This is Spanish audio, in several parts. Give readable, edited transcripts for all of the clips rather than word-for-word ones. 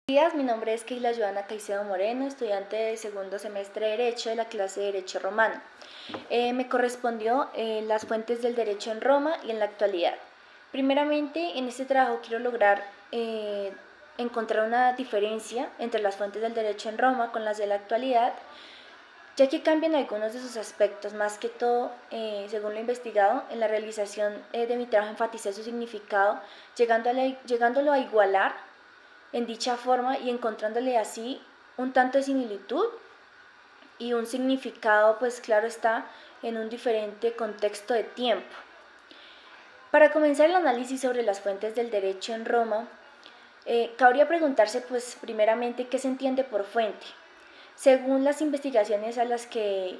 Buenos días, mi nombre es Keila Joana Caicedo Moreno, estudiante de segundo semestre de Derecho de la clase de Derecho Romano. Me correspondió las fuentes del derecho en Roma y en la actualidad. Primeramente, en este trabajo quiero lograr encontrar una diferencia entre las fuentes del derecho en Roma con las de la actualidad, ya que cambian algunos de sus aspectos. Más que todo, según lo investigado, en la realización de mi trabajo enfaticé su significado, llegándolo a igualar en dicha forma y encontrándole así un tanto de similitud y un significado, pues claro está, en un diferente contexto de tiempo. Para comenzar el análisis sobre las fuentes del derecho en Roma, cabría preguntarse pues primeramente qué se entiende por fuente. Según las investigaciones a las que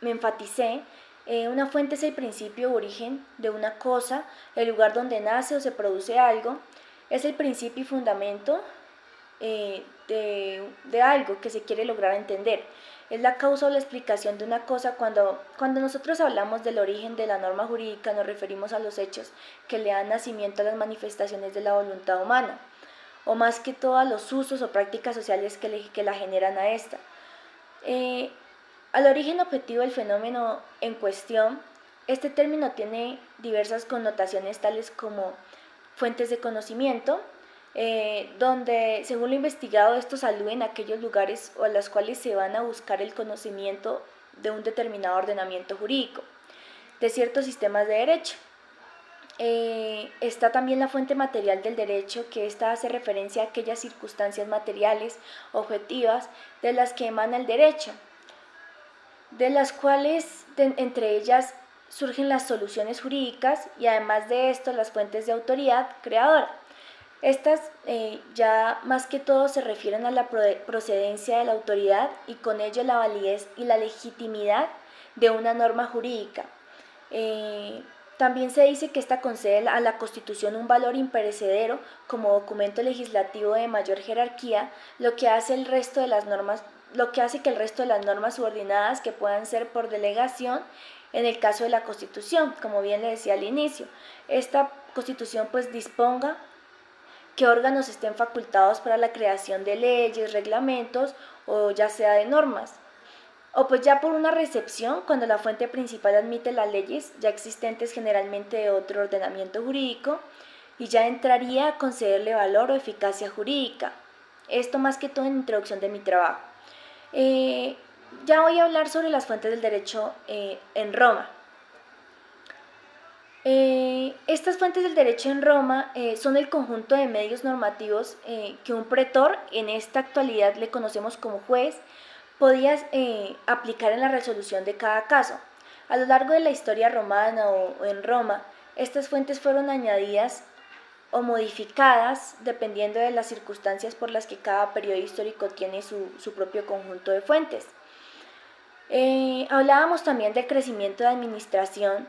me enfaticé, una fuente es el principio o origen de una cosa, el lugar donde nace o se produce algo, es el principio y fundamento de algo que se quiere lograr entender. Es la causa o la explicación de una cosa. Cuando nosotros hablamos del origen de la norma jurídica, nos referimos a los hechos que le dan nacimiento a las manifestaciones de la voluntad humana, o más que todo a los usos o prácticas sociales que la generan a esta. Al origen objetivo del fenómeno en cuestión, este término tiene diversas connotaciones tales como fuentes de conocimiento, donde según lo investigado estos aluden a aquellos lugares o a los cuales se van a buscar el conocimiento de un determinado ordenamiento jurídico, de ciertos sistemas de derecho. Está también la fuente material del derecho, que esta hace referencia a aquellas circunstancias materiales, objetivas, de las que emana el derecho, de las cuales entre ellas surgen las soluciones jurídicas y además de esto las fuentes de autoridad creadora. Estas ya más que todo se refieren a la procedencia de la autoridad y con ello la validez y la legitimidad de una norma jurídica. También se dice que esta concede a la Constitución un valor imperecedero como documento legislativo de mayor jerarquía, lo que hace que el resto de las normas subordinadas que puedan ser por delegación en el caso de la Constitución, como bien le decía al inicio. Esta Constitución pues disponga qué órganos estén facultados para la creación de leyes, reglamentos o ya sea de normas. O pues ya por una recepción, cuando la fuente principal admite las leyes ya existentes generalmente de otro ordenamiento jurídico y ya entraría a concederle valor o eficacia jurídica. Esto más que todo en introducción de mi trabajo. Ya voy a hablar sobre las fuentes del derecho en Roma. Estas fuentes del derecho en Roma son el conjunto de medios normativos que un pretor, en esta actualidad le conocemos como juez, podía aplicar en la resolución de cada caso. A lo largo de la historia romana o en Roma, estas fuentes fueron añadidas o modificadas dependiendo de las circunstancias por las que cada periodo histórico tiene su propio conjunto de fuentes. Hablábamos también del crecimiento de administración,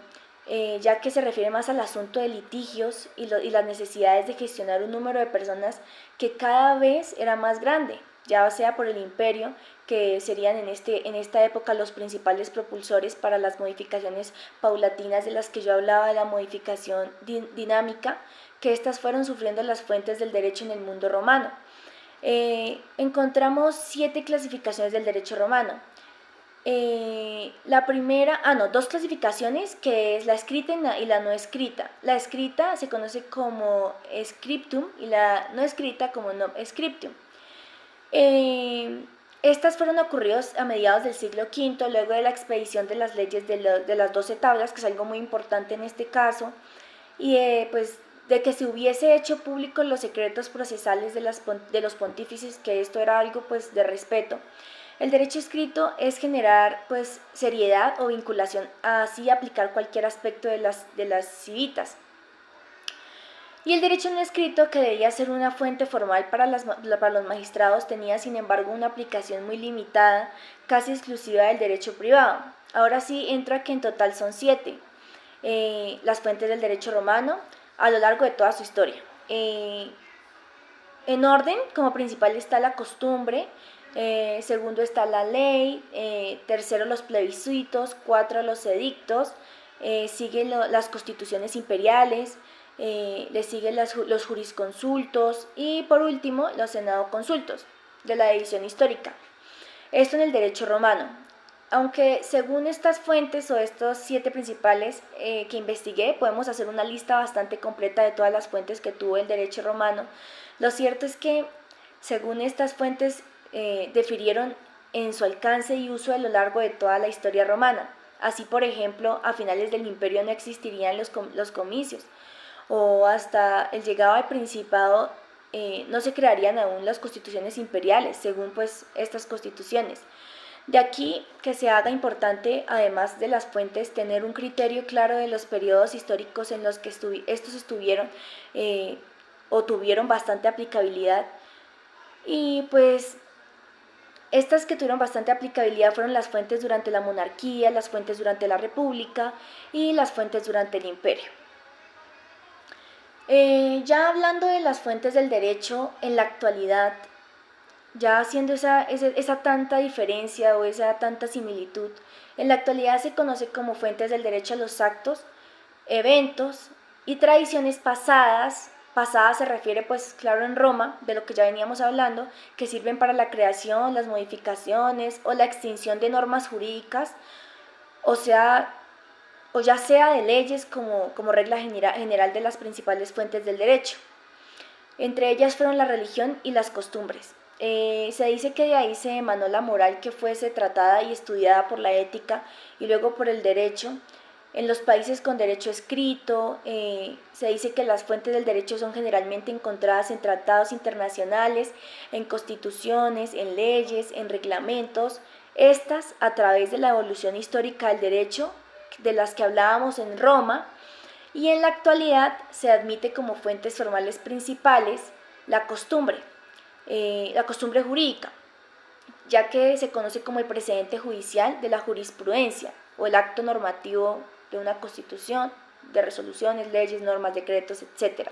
ya que se refiere más al asunto de litigios y las necesidades de gestionar un número de personas que cada vez era más grande, ya sea por el imperio, que serían en esta época los principales propulsores para las modificaciones paulatinas de las que yo hablaba, de la modificación dinámica, que estas fueron sufriendo las fuentes del derecho en el mundo romano. Encontramos 7 clasificaciones del derecho romano. La primera, dos clasificaciones, que es la escrita y la no escrita. La escrita se conoce como scriptum y la no escrita como non scriptum. Estas fueron ocurridos a mediados del siglo V, luego de la expedición de las leyes de las 12 tablas, que es algo muy importante en este caso, y pues de que se hubiese hecho público los secretos procesales de los pontífices, que esto era algo pues de respeto. El derecho escrito es generar pues seriedad o vinculación, así aplicar cualquier aspecto de las civitas. Y el derecho no escrito, que debía ser una fuente formal para los magistrados, tenía sin embargo una aplicación muy limitada, casi exclusiva del derecho privado. Ahora sí entro a que en total son 7 las fuentes del derecho romano a lo largo de toda su historia. En orden, como principal está la costumbre, segundo está la ley, tercero los plebiscitos, 4 los edictos, siguen las constituciones imperiales, le siguen los jurisconsultos y por último los senadoconsultos de la división histórica. Esto en el derecho romano. Aunque según estas fuentes o estos 7 principales que investigué, podemos hacer una lista bastante completa de todas las fuentes que tuvo el derecho romano, lo cierto es que según estas fuentes difirieron en su alcance y uso a lo largo de toda la historia romana. Así, por ejemplo, a finales del imperio no existirían los comicios, o hasta el llegado al principado no se crearían aún las constituciones imperiales, según pues estas constituciones. De aquí que se haga importante, además de las fuentes, tener un criterio claro de los periodos históricos en los que estos estuvieron o tuvieron bastante aplicabilidad. Y pues estas que tuvieron bastante aplicabilidad fueron las fuentes durante la monarquía, las fuentes durante la república y las fuentes durante el imperio. Ya hablando de las fuentes del derecho en la actualidad, ya haciendo esa tanta diferencia o esa tanta similitud, en la actualidad se conoce como fuentes del derecho a los actos, eventos y tradiciones pasadas. Pasada se refiere, pues claro, en Roma, de lo que ya veníamos hablando, que sirven para la creación, las modificaciones o la extinción de normas jurídicas, o ya sea de leyes como regla general de las principales fuentes del derecho. Entre ellas fueron la religión y las costumbres. Se dice que de ahí se emanó la moral que fuese tratada y estudiada por la ética y luego por el derecho. En los países con derecho escrito, se dice que las fuentes del derecho son generalmente encontradas en tratados internacionales, en constituciones, en leyes, en reglamentos. Estas, a través de la evolución histórica del derecho, de las que hablábamos en Roma, y en la actualidad se admite como fuentes formales principales la costumbre jurídica, ya que se conoce como el precedente judicial de la jurisprudencia o el acto normativo de una constitución, de resoluciones, leyes, normas, decretos, etc.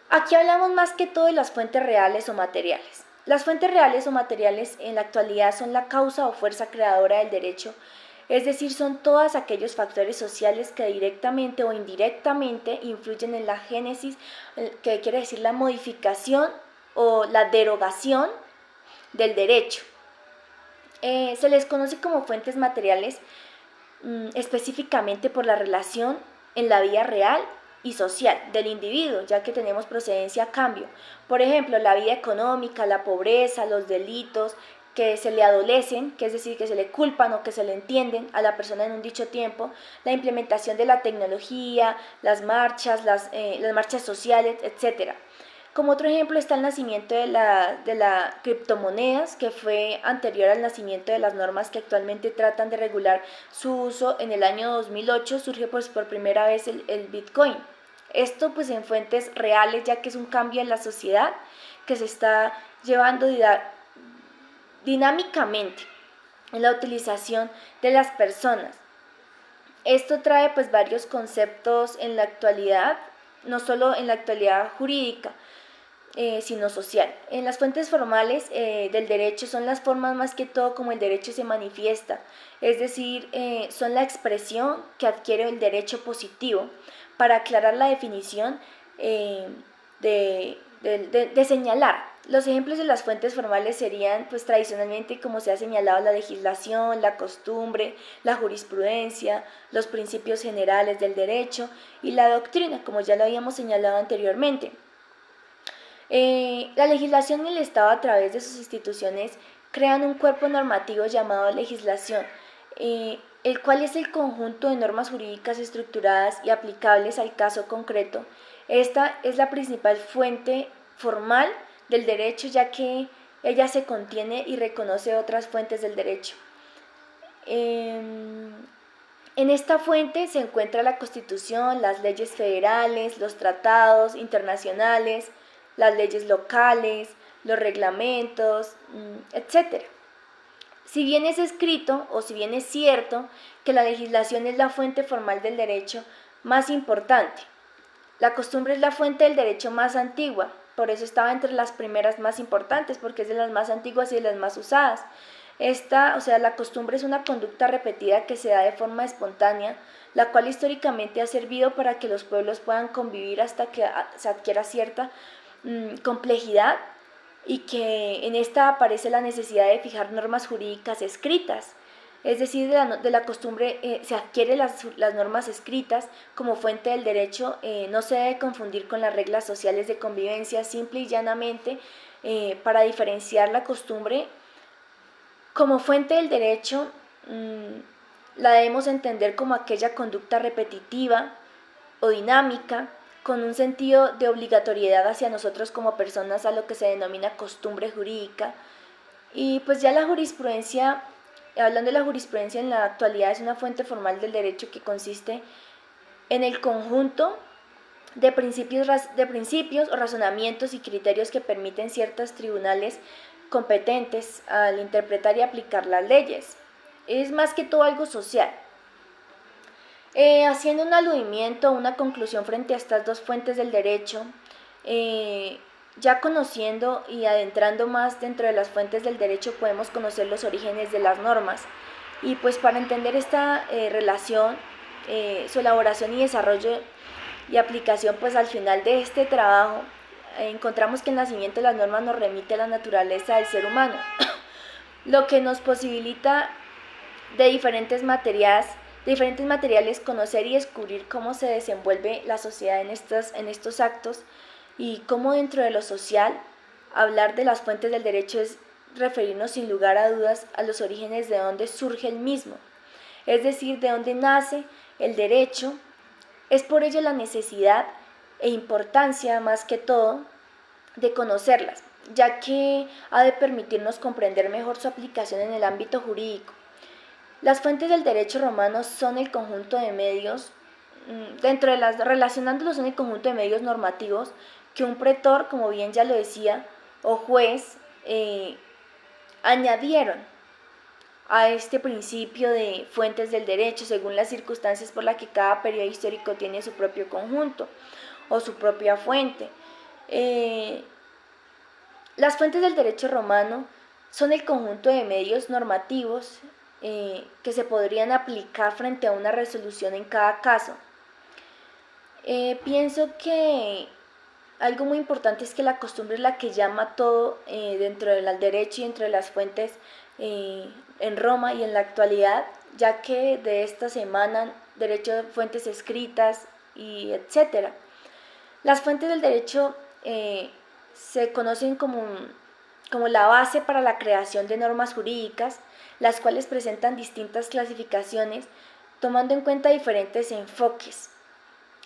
Aquí hablamos más que todo de las fuentes reales o materiales. Las fuentes reales o materiales en la actualidad son la causa o fuerza creadora del derecho, es decir, son todos aquellos factores sociales que directamente o indirectamente influyen en la génesis, que quiere decir la modificación o la derogación del derecho. Se les conoce como fuentes materiales específicamente por la relación en la vida real y social del individuo, ya que tenemos procedencia a cambio. Por ejemplo, la vida económica, la pobreza, los delitos que se le adolecen, que es decir, que se le culpan o que se le entienden a la persona en un dicho tiempo, la implementación de la tecnología, las marchas sociales, etc. Como otro ejemplo está el nacimiento de la criptomonedas, que fue anterior al nacimiento de las normas que actualmente tratan de regular su uso. En el año 2008 surge pues por primera vez el Bitcoin. Esto pues en fuentes reales, ya que es un cambio en la sociedad que se está llevando dinámicamente en la utilización de las personas. Esto trae pues varios conceptos en la actualidad, no solo en la actualidad jurídica, sino social. En las fuentes formales del derecho son las formas más que todo como el derecho se manifiesta, es decir, son la expresión que adquiere el derecho positivo. Para aclarar la definición de señalar, los ejemplos de las fuentes formales serían pues tradicionalmente, como se ha señalado, la legislación, la costumbre, la jurisprudencia, los principios generales del derecho y la doctrina, como ya lo habíamos señalado anteriormente. La legislación y el Estado, a través de sus instituciones, crean un cuerpo normativo llamado legislación, el cual es el conjunto de normas jurídicas estructuradas y aplicables al caso concreto. Esta es la principal fuente formal del derecho, ya que ella se contiene y reconoce otras fuentes del derecho. En esta fuente se encuentra la Constitución, las leyes federales, los tratados internacionales, las leyes locales, los reglamentos, etc. Si bien es escrito o si bien es cierto que la legislación es la fuente formal del derecho más importante, la costumbre es la fuente del derecho más antigua, por eso estaba entre las primeras más importantes, porque es de las más antiguas y de las más usadas. Esta, o sea, la costumbre es una conducta repetida que se da de forma espontánea, la cual históricamente ha servido para que los pueblos puedan convivir hasta que se adquiera cierta complejidad y que en esta aparece la necesidad de fijar normas jurídicas escritas. Es decir, de la costumbre se adquiere las normas escritas como fuente del derecho, no se debe confundir con las reglas sociales de convivencia, simple y llanamente, para diferenciar la costumbre como fuente del derecho. La debemos entender como aquella conducta repetitiva o dinámica con un sentido de obligatoriedad hacia nosotros como personas, a lo que se denomina costumbre jurídica. Y pues ya la jurisprudencia, hablando de la jurisprudencia en la actualidad, es una fuente formal del derecho que consiste en el conjunto de principios o razonamientos y criterios que permiten ciertos tribunales competentes al interpretar y aplicar las leyes. Es más que todo algo social. Haciendo un aludimiento, una conclusión frente a estas dos fuentes del derecho, ya conociendo y adentrando más dentro de las fuentes del derecho podemos conocer los orígenes de las normas. Y pues para entender esta relación, su elaboración y desarrollo y aplicación, pues al final de este trabajo encontramos que el nacimiento de las normas nos remite a la naturaleza del ser humano, lo que nos posibilita de diferentes materiales conocer y descubrir cómo se desenvuelve la sociedad en estos actos, y cómo dentro de lo social hablar de las fuentes del derecho es referirnos sin lugar a dudas a los orígenes de donde surge el mismo, es decir, de dónde nace el derecho. Es por ello la necesidad e importancia, más que todo, de conocerlas, ya que ha de permitirnos comprender mejor su aplicación en el ámbito jurídico. Las fuentes del derecho romano son el conjunto de medios, relacionándolos en el conjunto de medios normativos que un pretor, como bien ya lo decía, o juez, añadieron a este principio de fuentes del derecho según las circunstancias por las que cada periodo histórico tiene su propio conjunto o su propia fuente. Las fuentes del derecho romano son el conjunto de medios normativos que se podrían aplicar frente a una resolución en cada caso. Pienso que algo muy importante es que la costumbre es la que llama todo dentro del derecho y dentro de las fuentes en Roma y en la actualidad, ya que de estas emanan derecho de fuentes escritas y etcétera. Las fuentes del derecho se conocen como la base para la creación de normas jurídicas, las cuales presentan distintas clasificaciones tomando en cuenta diferentes enfoques.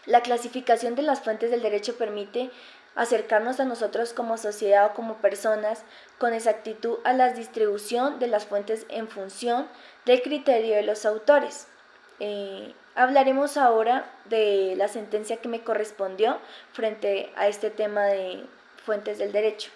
La clasificación de las fuentes del derecho permite acercarnos a nosotros como sociedad o como personas con exactitud a la distribución de las fuentes en función del criterio de los autores. Hablaremos ahora de la sentencia que me correspondió frente a este tema de fuentes del derecho.